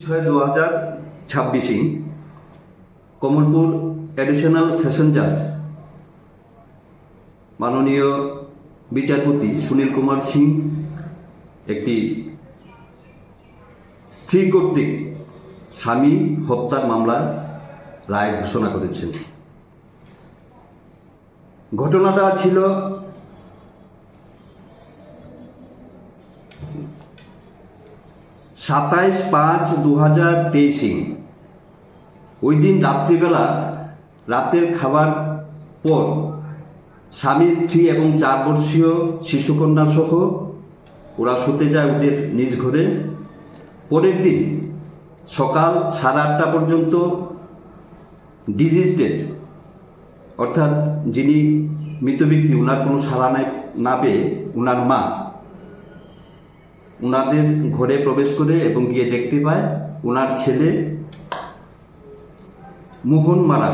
6/2026 Kamalpur additional session জাজ মাননীয় বিচারপতি সুনীল কুমার সিং একটি স্ত্রী কর্তৃক স্বামী হত্যার মামলার রায় ঘোষণা করেছেন। ঘটনাটা ছিল 27/5/2023। ওই দিন রাত্রিবেলা রাতের খাবার পর স্বামী স্ত্রী এবং 4 বর্ষীয় শিশুকন্যা সহ ওরা শুতে যায় ওদের নিজ ঘরে। পরের দিন সকাল 8:30 পর্যন্ত ডিজিজ ডেথ অর্থাৎ যিনি মৃত ব্যক্তি ওনার কোনো সাড়া না পেয়ে ওনার মা ওনাদের ঘরে প্রবেশ করে এবং গিয়ে দেখতে পায় ওনার ছেলে মোহন মারা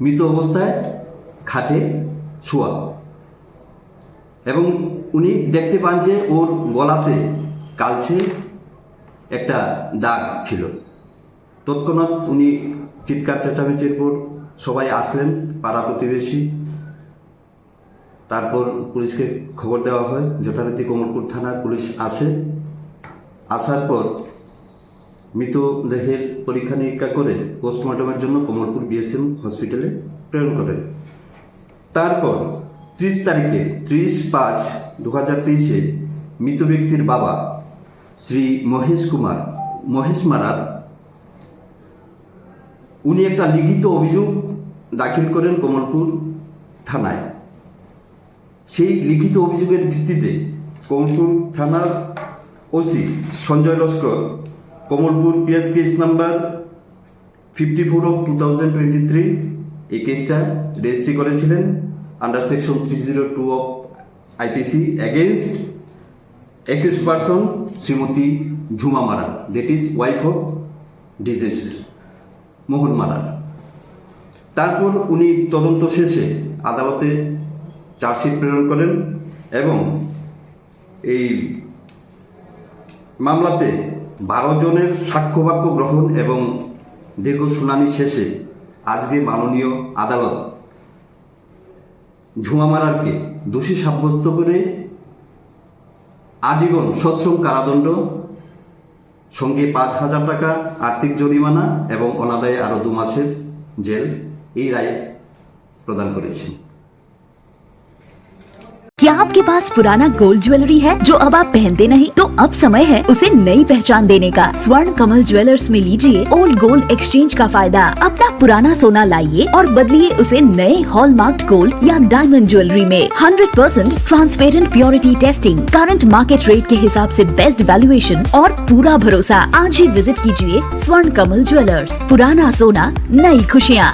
মৃত অবস্থায় খাটে শোয়া, এবং উনি দেখতে পান যে ওর গলাতে কালচে একটা দাগ ছিল। তৎক্ষণাৎ উনি চিৎকার চেঁচামেচির পর সবাই আসলেন, পাড়া প্রতিবেশী, তারপর পুলিশকে খবর দেওয়া হয়। যথারীতি কমলপুর থানার পুলিশ আসে। আসার পর মৃতদেহের পরীক্ষা নিরীক্ষা করে পোস্টমর্টমের জন্য কমলপুর বিএসএম হসপিটালে প্রেরণ করেন। তারপর 30 তারিখে 30/5/2023 মৃত ব্যক্তির বাবা শ্রী মহেশ মারার উনি একটা লিখিত অভিযোগ দাখিল করেন কমলপুর থানায়। সেই লিখিত অভিযোগের ভিত্তিতে কমলপুর থানার OC Sanjay Laskar Kamalpur PS case number 54/2023 এই কেসটা রেজিস্ট্রি করেছিলেন under section 302 of IPC against accused person Shrimati Jhuma মারার, দ্যাট ইজ ওয়াইফ অফ ডিজেস্ট মোহন মারার। তারপর উনি তদন্ত শেষে আদালতে চার্জশিট প্রেরণ করেন এবং এই মামলাতে 12 জনের সাক্ষ্যবাক্য গ্রহণ এবং দীর্ঘ শুনানি শেষে আজকে মাননীয় আদালত ঝুমা মারারকে দোষী সাব্যস্ত করে আজীবন সশ্রম কারাদণ্ড সঙ্গে 5,000 টাকা আর্থিক জরিমানা এবং অনাদায়ে আরও 2 মাসের জেল এই রায় প্রদান করেছেন। क्या आपके पास पुराना गोल्ड ज्वेलरी है जो अब आप पहनते नहीं? तो अब समय है उसे नई पहचान देने का। स्वर्ण कमल ज्वेलर्स में लीजिए ओल्ड गोल्ड एक्सचेंज का फायदा। अपना पुराना सोना लाइए और बदलिए उसे नए हॉलमार्क्ड गोल्ड या डायमंड ज्वेलरी में। 100% transparent purity testing, current market rate के हिसाब से बेस्ट वैल्यूएशन और पूरा भरोसा। आज ही विजिट कीजिए स्वर्ण कमल ज्वेलर्स। पुराना सोना, नई खुशियाँ।